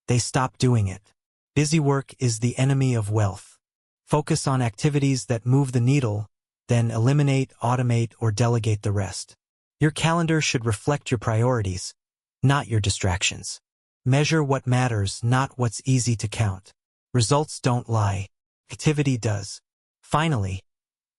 they stop doing it. Busy work is the enemy of wealth. Focus on activities that move the needle, then eliminate, automate, or delegate the rest. Your calendar should reflect your priorities, not your distractions. Measure what matters, not what's easy to count. Results don't lie. Activity does. Finally,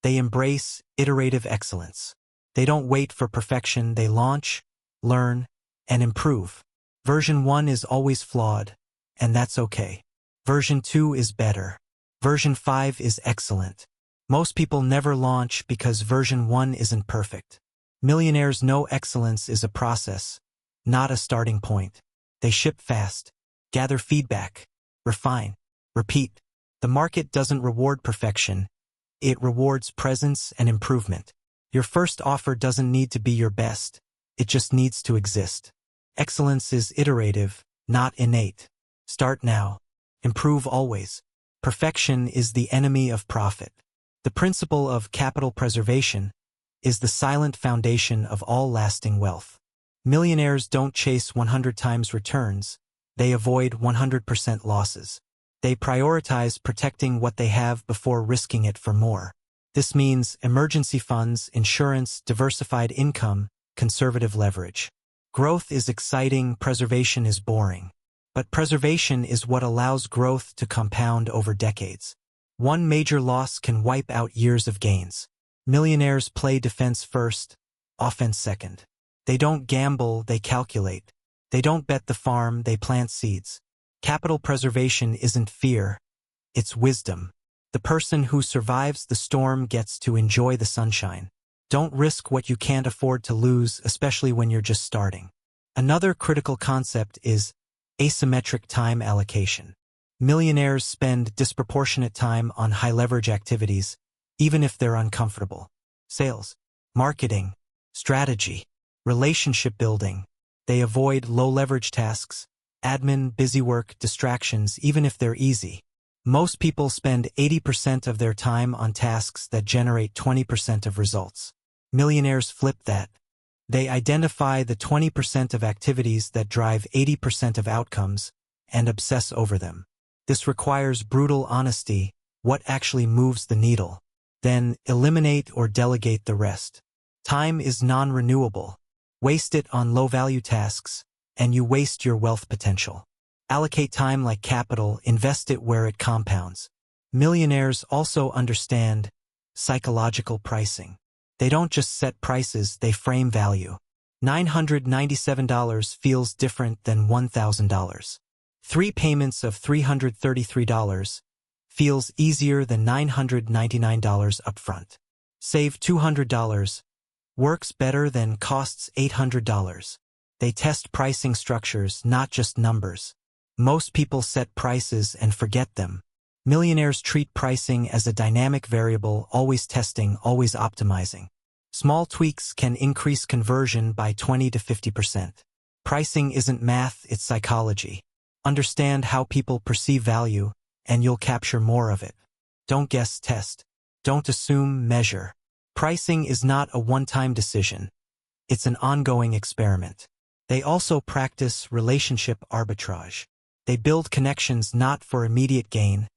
they embrace iterative excellence. They don't wait for perfection, they launch, learn, and improve. Version 1 is always flawed, and that's okay. Version 2 is better. Version 5 is excellent. Most people never launch because version 1 isn't perfect. Millionaires know excellence is a process, not a starting point. They ship fast, gather feedback, refine, repeat. The market doesn't reward perfection. It rewards presence and improvement. Your first offer doesn't need to be your best. It just needs to exist. Excellence is iterative, not innate. Start now. Improve always. Perfection is the enemy of profit. The principle of capital preservation is the silent foundation of all lasting wealth. Millionaires don't chase 100 times returns. They avoid 100% losses. They prioritize protecting what they have before risking it for more. This means emergency funds, insurance, diversified income, conservative leverage. Growth is exciting, preservation is boring. But preservation is what allows growth to compound over decades. One major loss can wipe out years of gains. Millionaires play defense first, offense second. They don't gamble, they calculate. They don't bet the farm, they plant seeds. Capital preservation isn't fear, it's wisdom. The person who survives the storm gets to enjoy the sunshine. Don't risk what you can't afford to lose, especially when you're just starting. Another critical concept is asymmetric time allocation. Millionaires spend disproportionate time on high-leverage activities, even if they're uncomfortable. Sales, marketing, strategy, relationship building. They avoid low-leverage tasks, admin, busy work, distractions, even if they're easy. Most people spend 80% of their time on tasks that generate 20% of results. Millionaires flip that. They identify the 20% of activities that drive 80% of outcomes and obsess over them. This requires brutal honesty, what actually moves the needle. Then eliminate or delegate the rest. Time is non-renewable. Waste it on low-value tasks, and you waste your wealth potential. Allocate time like capital, invest it where it compounds. Millionaires also understand psychological pricing. They don't just set prices, they frame value. $997 feels different than $1,000. 3 payments of $333 feels easier than $999 upfront. Save $200, works better than costs $800. They test pricing structures, not just numbers. Most people set prices and forget them. Millionaires treat pricing as a dynamic variable, always testing, always optimizing. Small tweaks can increase conversion by 20 to 50%. Pricing isn't math, it's psychology. Understand how people perceive value, and you'll capture more of it. Don't guess, test. Don't assume, measure. Pricing is not a one-time decision. It's an ongoing experiment. They also practice relationship arbitrage. They build connections not for immediate gain,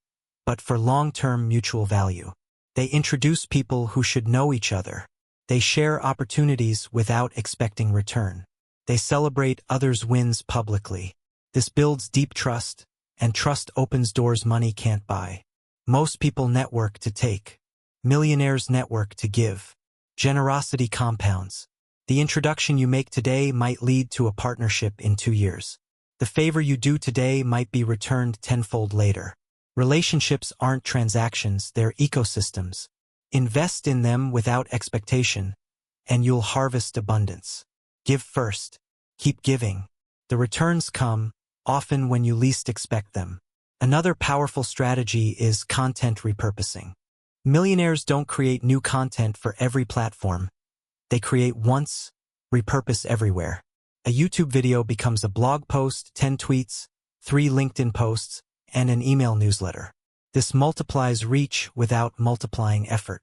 but for long-term mutual value. They introduce people who should know each other. They share opportunities without expecting return. They celebrate others' wins publicly. This builds deep trust, and trust opens doors money can't buy. Most people network to take. Millionaires network to give. Generosity compounds. The introduction you make today might lead to a partnership in 2 years. The favor you do today might be returned tenfold later. Relationships aren't transactions, they're ecosystems. Invest in them without expectation, and you'll harvest abundance. Give first. Keep giving. The returns come, often when you least expect them. Another powerful strategy is content repurposing. Millionaires don't create new content for every platform. They create once, repurpose everywhere. A YouTube video becomes a blog post, 10 tweets, 3 LinkedIn posts, and an email newsletter. This multiplies reach without multiplying effort.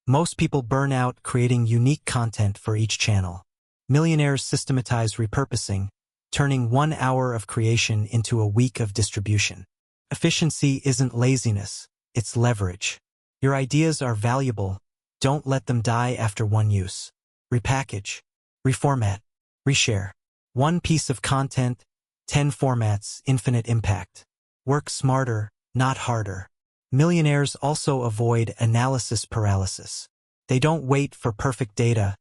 Most people burn out creating unique content for each channel. Millionaires systematize repurposing, turning 1 hour of creation into a week of distribution. Efficiency isn't laziness, it's leverage. Your ideas are valuable. Don't let them die after one use. Repackage, reformat, reshare. One piece of content, 10 formats, infinite impact. Work smarter, not harder. Millionaires also avoid analysis paralysis. They don't wait for perfect data.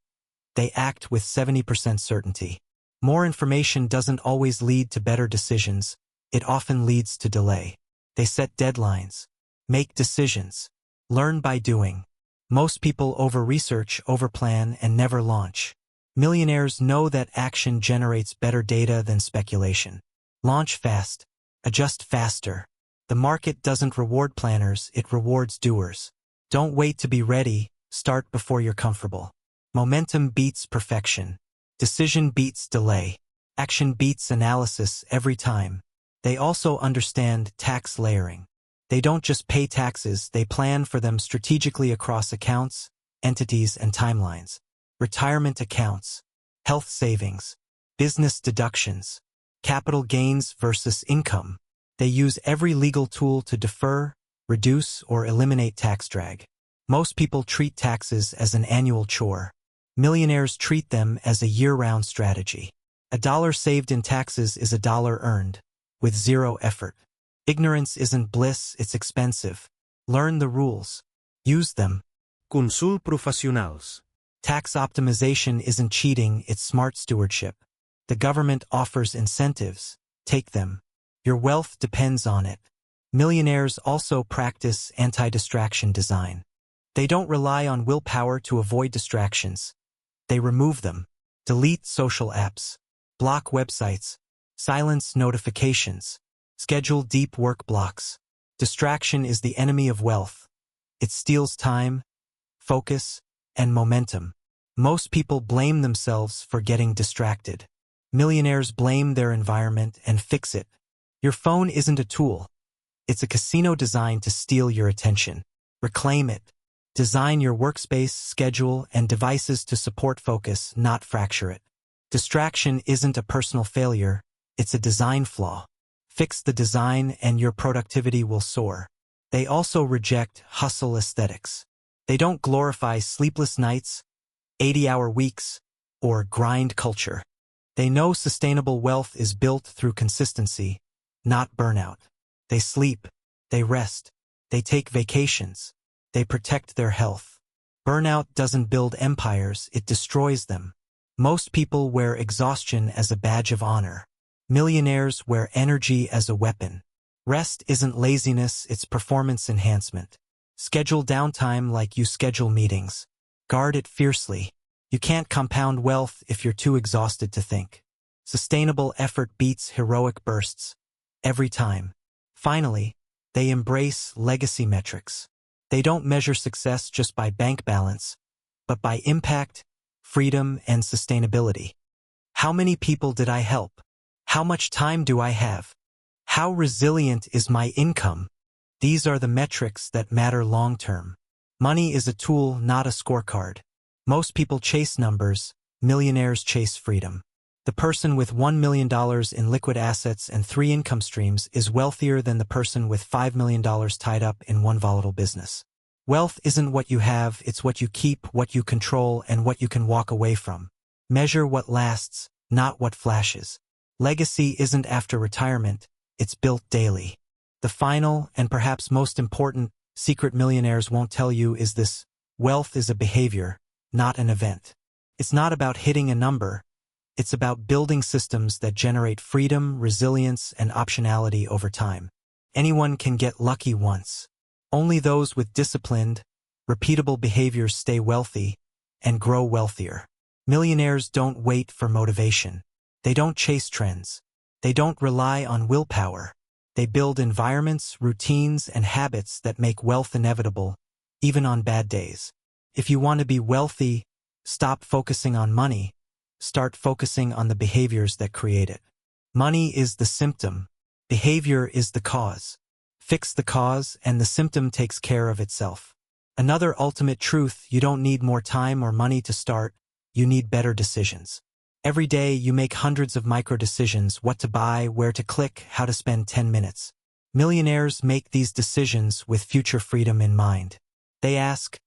They act with 70% certainty. More information doesn't always lead to better decisions. It often leads to delay. They set deadlines. Make decisions. Learn by doing. Most people over-research, over-plan, and never launch. Millionaires know that action generates better data than speculation. Launch fast. Adjust faster. The market doesn't reward planners, it rewards doers. Don't wait to be ready, start before you're comfortable. Momentum beats perfection. Decision beats delay. Action beats analysis every time. They also understand tax layering. They don't just pay taxes, they plan for them strategically across accounts, entities, and timelines. Retirement accounts, health savings, business deductions, capital gains versus income. They use every legal tool to defer, reduce, or eliminate tax drag. Most people treat taxes as an annual chore. Millionaires treat them as a year-round strategy. $1 saved in taxes is $1 earned, with zero effort. Ignorance isn't bliss, it's expensive. Learn the rules. Use them. Consult professionals. Tax optimization isn't cheating, it's smart stewardship. The government offers incentives. Take them. Your wealth depends on it. Millionaires also practice anti-distraction design. They don't rely on willpower to avoid distractions. They remove them. Delete social apps. Block websites. Silence notifications. Schedule deep work blocks. Distraction is the enemy of wealth. It steals time, focus, and momentum. Most people blame themselves for getting distracted. Millionaires blame their environment and fix it. Your phone isn't a tool. It's a casino designed to steal your attention. Reclaim it. Design your workspace, schedule, and devices to support focus, not fracture it. Distraction isn't a personal failure, it's a design flaw. Fix the design and your productivity will soar. They also reject hustle aesthetics. They don't glorify sleepless nights, 80-hour weeks, or grind culture. They know sustainable wealth is built through consistency, not burnout. They sleep, they rest, they take vacations, they protect their health. Burnout doesn't build empires, it destroys them. Most people wear exhaustion as a badge of honor. Millionaires wear energy as a weapon. Rest isn't laziness, it's performance enhancement. Schedule downtime like you schedule meetings. Guard it fiercely. You can't compound wealth if you're too exhausted to think. Sustainable effort beats heroic bursts. Every time. Finally, They embrace legacy metrics. They don't measure success just by bank balance, but by impact, freedom, and sustainability. How many people did I help? How much time do I have? How resilient is my income? These are the metrics that matter long-term. Money is a tool, not a scorecard. Most people chase numbers, millionaires chase freedom. The person with $1 million in liquid assets and 3 income streams is wealthier than the person with $5 million tied up in one volatile business. Wealth isn't what you have, it's what you keep, what you control, and what you can walk away from. Measure what lasts, not what flashes. Legacy isn't after retirement, it's built daily. The final, and perhaps most important, secret millionaires won't tell you is this: wealth is a behavior, not an event. It's not about hitting a number. It's about building systems that generate freedom, resilience, and optionality over time. Anyone can get lucky once. Only those with disciplined, repeatable behaviors stay wealthy and grow wealthier. Millionaires don't wait for motivation. They don't chase trends. They don't rely on willpower. They build environments, routines, and habits that make wealth inevitable, even on bad days. If you want to be wealthy, stop focusing on money. Start focusing on the behaviors that create it. Money is the symptom. Behavior is the cause. Fix the cause, and the symptom takes care of itself. Another ultimate truth: you don't need more time or money to start. You need better decisions. Every day you make hundreds of micro decisions: what to buy, where to click, how to spend 10 minutes. Millionaires make these decisions with future freedom in mind. They ask,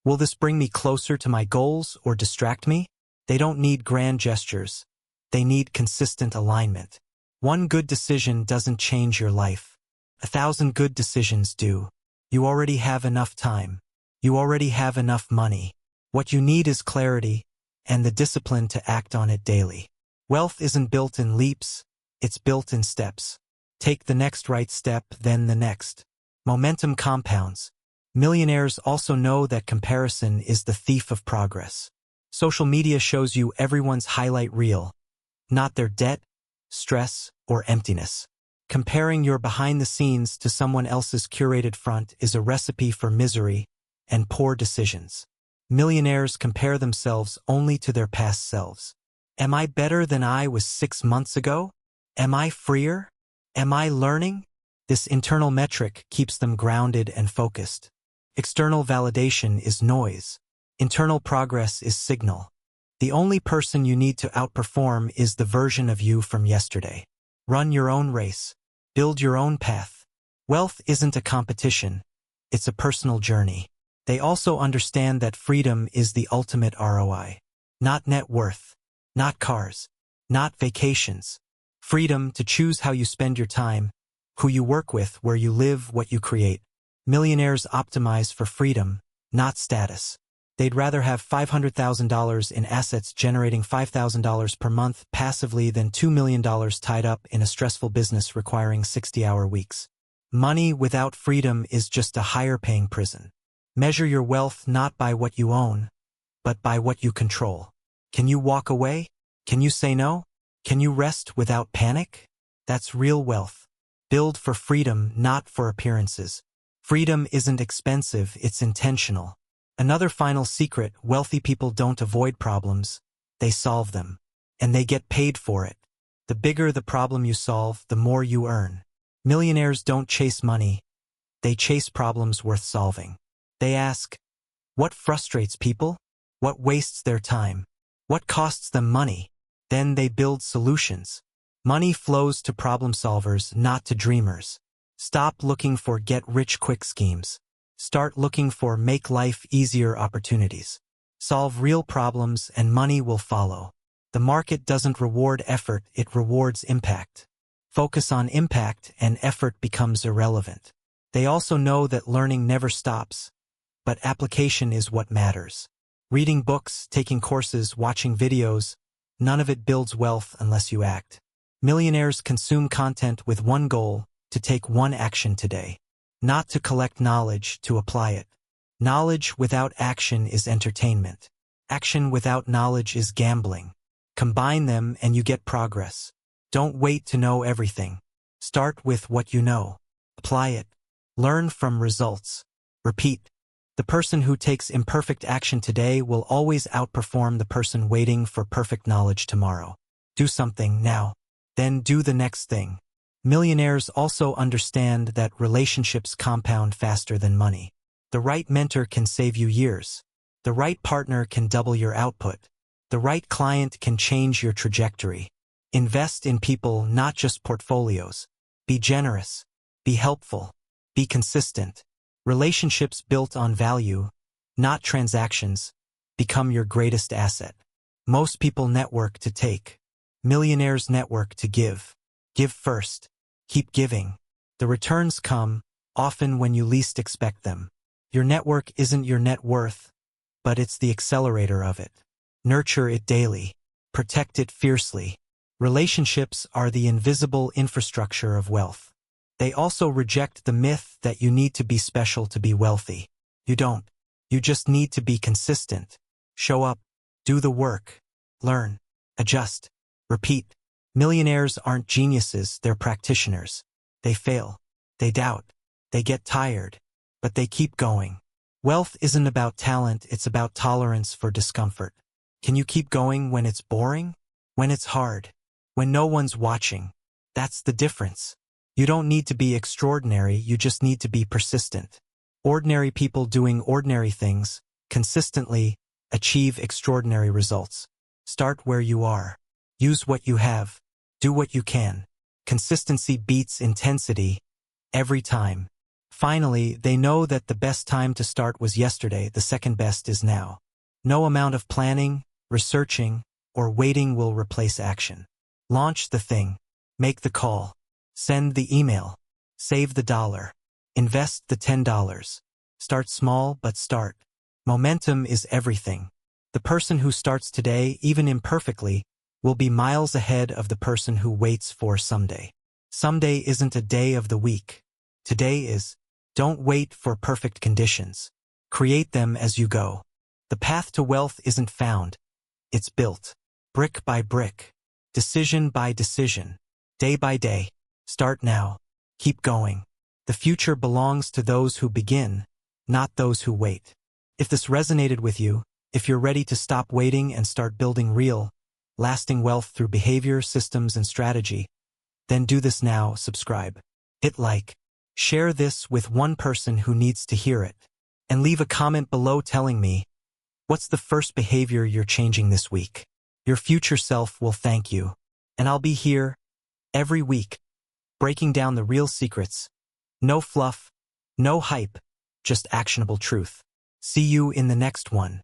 will this bring me closer to my goals or distract me? They don't need grand gestures. They need consistent alignment. One good decision doesn't change your life. 1,000 good decisions do. You already have enough time. You already have enough money. What you need is clarity and the discipline to act on it daily. Wealth isn't built in leaps, it's built in steps. Take the next right step, then the next. Momentum compounds. Millionaires also know that comparison is the thief of progress. Social media shows you everyone's highlight reel, not their debt, stress, or emptiness. Comparing your behind the scenes to someone else's curated front is a recipe for misery and poor decisions. Millionaires compare themselves only to their past selves. Am I better than I was 6 months ago? Am I freer? Am I learning? This internal metric keeps them grounded and focused. External validation is noise. Internal progress is signal. The only person you need to outperform is the version of you from yesterday. Run your own race. Build your own path. Wealth isn't a competition. It's a personal journey. They also understand that freedom is the ultimate ROI. Not net worth. Not cars. Not vacations. Freedom to choose how you spend your time, who you work with, where you live, what you create. Millionaires optimize for freedom, not status. They'd rather have $500,000 in assets generating $5,000 per month passively than $2 million tied up in a stressful business requiring 60-hour weeks. Money without freedom is just a higher-paying prison. Measure your wealth not by what you own, but by what you control. Can you walk away? Can you say no? Can you rest without panic? That's real wealth. Build for freedom, not for appearances. Freedom isn't expensive, it's intentional. Another final secret: wealthy people don't avoid problems, they solve them. And they get paid for it. The bigger the problem you solve, the more you earn. Millionaires don't chase money, they chase problems worth solving. They ask, what frustrates people? What wastes their time? What costs them money? Then they build solutions. Money flows to problem solvers, not to dreamers. Stop looking for get-rich-quick schemes. Start looking for make-life-easier opportunities. Solve real problems and money will follow. The market doesn't reward effort, it rewards impact. Focus on impact and effort becomes irrelevant. They also know that learning never stops, but application is what matters. Reading books, taking courses, watching videos, none of it builds wealth unless you act. Millionaires consume content with one goal: to take one action today. Not to collect knowledge, to apply it. Knowledge without action is entertainment. Action without knowledge is gambling. Combine them and you get progress. Don't wait to know everything. Start with what you know. Apply it. Learn from results. Repeat. The person who takes imperfect action today will always outperform the person waiting for perfect knowledge tomorrow. Do something now. Then do the next thing. Millionaires also understand that relationships compound faster than money. The right mentor can save you years. The right partner can double your output. The right client can change your trajectory. Invest in people, not just portfolios. Be generous. Be helpful. Be consistent. Relationships built on value, not transactions, become your greatest asset. Most people network to take. Millionaires network to give. Give first. Keep giving. The returns come, often when you least expect them. Your network isn't your net worth, but it's the accelerator of it. Nurture it daily. Protect it fiercely. Relationships are the invisible infrastructure of wealth. They also reject the myth that you need to be special to be wealthy. You don't. You just need to be consistent. Show up. Do the work. Learn. Adjust. Repeat. Millionaires aren't geniuses, they're practitioners. They fail. They doubt. They get tired. But they keep going. Wealth isn't about talent, it's about tolerance for discomfort. Can you keep going when it's boring? When it's hard? When no one's watching? That's the difference. You don't need to be extraordinary, you just need to be persistent. Ordinary people doing ordinary things, consistently, achieve extraordinary results. Start where you are. Use what you have. Do what you can. Consistency beats intensity, every time. Finally, they know that the best time to start was yesterday, the second best is now. No amount of planning, researching, or waiting will replace action. Launch the thing. Make the call. Send the email. Save the $1. Invest the $10. Start small, but start. Momentum is everything. The person who starts today, even imperfectly, will be miles ahead of the person who waits for someday. Someday isn't a day of the week. Today is. Don't wait for perfect conditions. Create them as you go. The path to wealth isn't found. It's built. Brick by brick. Decision by decision. Day by day. Start now. Keep going. The future belongs to those who begin, not those who wait. If this resonated with you, if you're ready to stop waiting and start building real, lasting wealth through behavior, systems, and strategy, then do this now. Subscribe. Hit like. Share this with one person who needs to hear it. And leave a comment below telling me, what's the first behavior you're changing this week? Your future self will thank you. And I'll be here every week, breaking down the real secrets. No fluff, no hype, just actionable truth. See you in the next one.